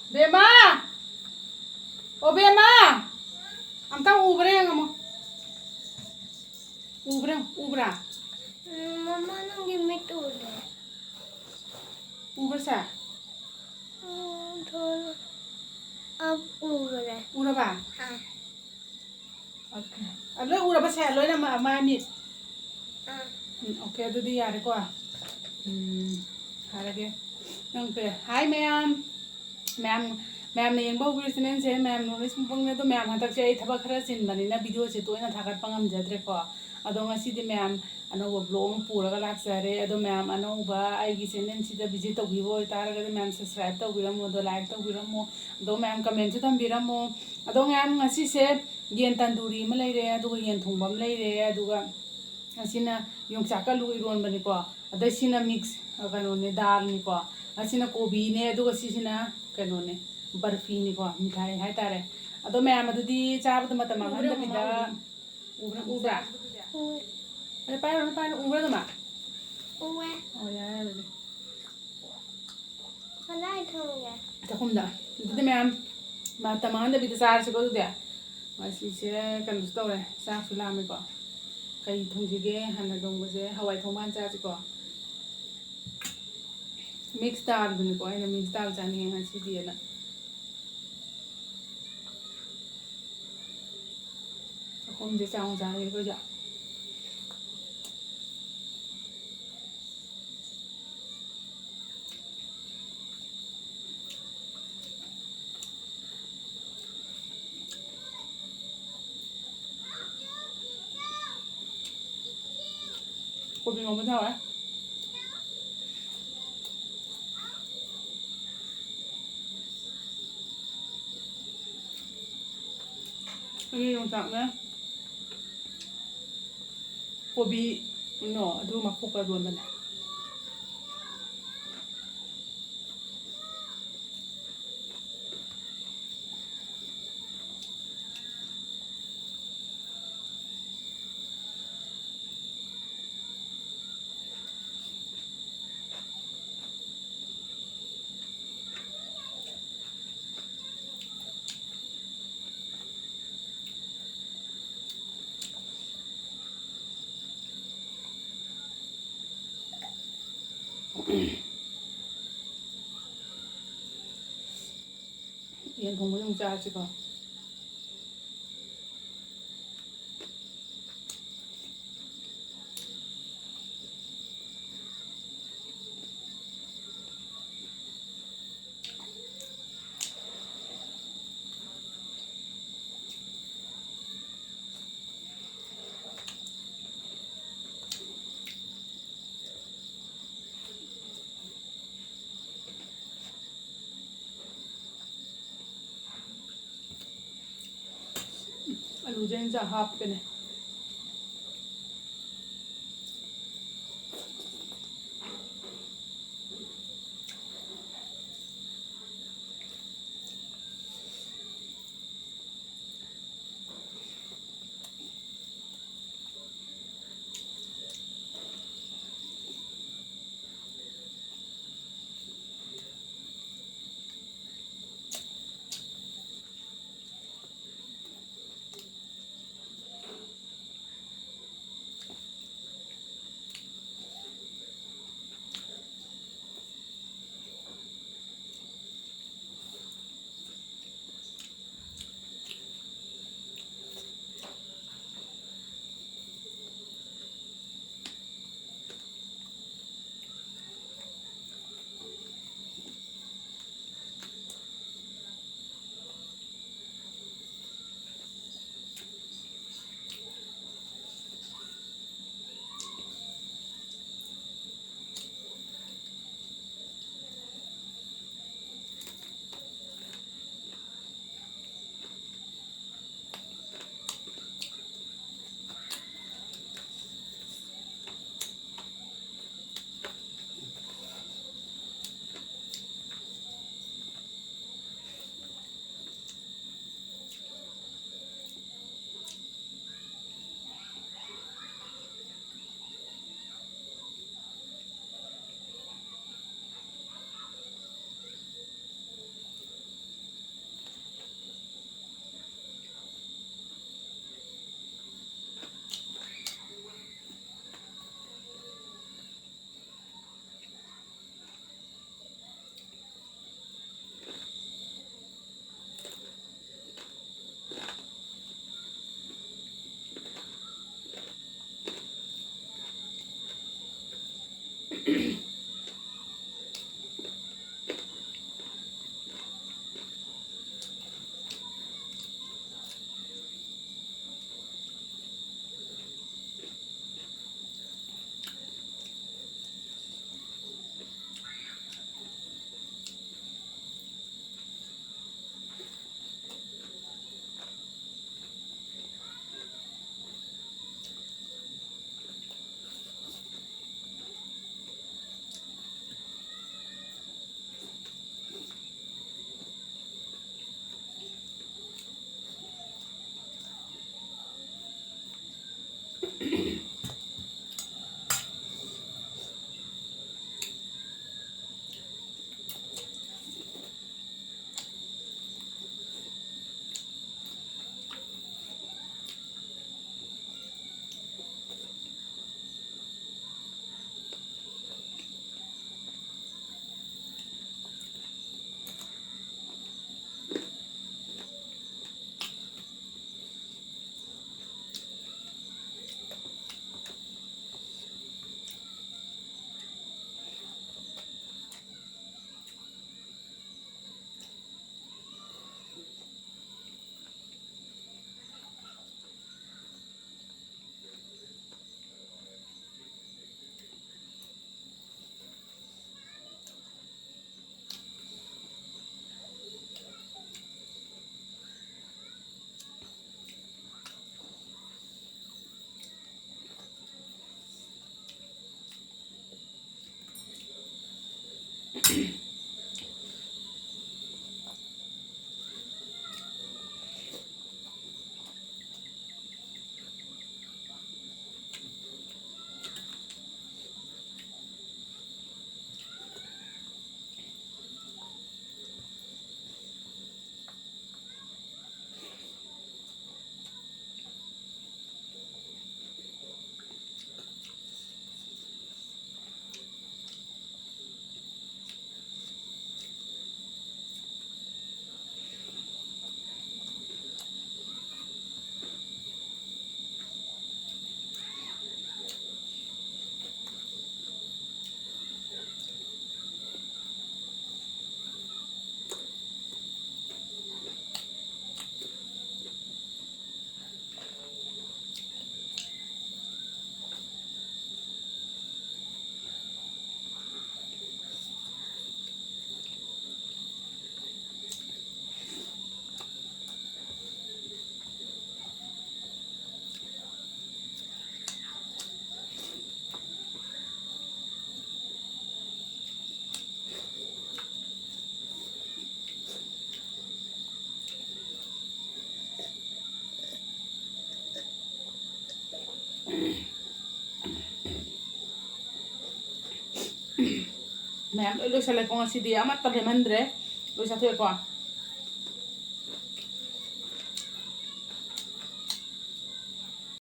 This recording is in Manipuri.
Bema! Oh Bema! Amta ubre yang kamu. Ubra. Mama nang gimit ulo. Ubra sa. Thol ab ubre. Ura ba? Ha. Okay. Alo ura ba sa alo na mamit. Ah. Okay, adudi yare ko ah. Harage. Nang pe. Hi ma'am. Ma'am ne yengba ubrisinen se ma'am notice pung ne to ma'am hatak se thaba khara sin bani na video se to na thakat pangam jadre ko. Ado ngasi di ma'am ano vlog pura ga laksare ado ma'am ano ba ai gi channel sida visit to bibo tar ga ma'am subscribe to biramo do like to biramo ado ma'am comment se tam biramo ado ma'am ngasi se yen tanduri ma leire ado yen thongbam leire ado ga asina yongcha ka lu iron bani ko ado sina mix kano ne dal ni ko asina kobi ne ado sina kano ne barfi ni ko mithai hai tare ado ma'am adudi chabada matam handa bida ubra Uwe. Ada paano ubra to ma Uwe. oh ya Malay thong ya. takumda dito ma'am matam handa bida sar se ko dia masi se kan sto re sa sulami ko kai thongjige hana dong je hawai thongban cha ko mix dal bini ko ina mix dal chani ha si dia na không thể sao ra đây bây giờ cô bị ngồi bên sao ấy ini yang sakna kopi no aduh makuk ka duan mana Yan kung mo yung charge ko. Alu dyan sa hap ka na. ꯃꯌꯥꯝ ꯂꯣꯏ ꯂꯣꯏꯁꯜꯂꯦꯀꯣ ꯉꯁꯤꯗꯤ ꯑꯃꯠꯇ ꯂꯦꯝꯍꯟꯗ꯭ꯔꯦ ꯂꯣꯏ ꯆꯥꯊꯣꯛꯑꯦꯀꯣ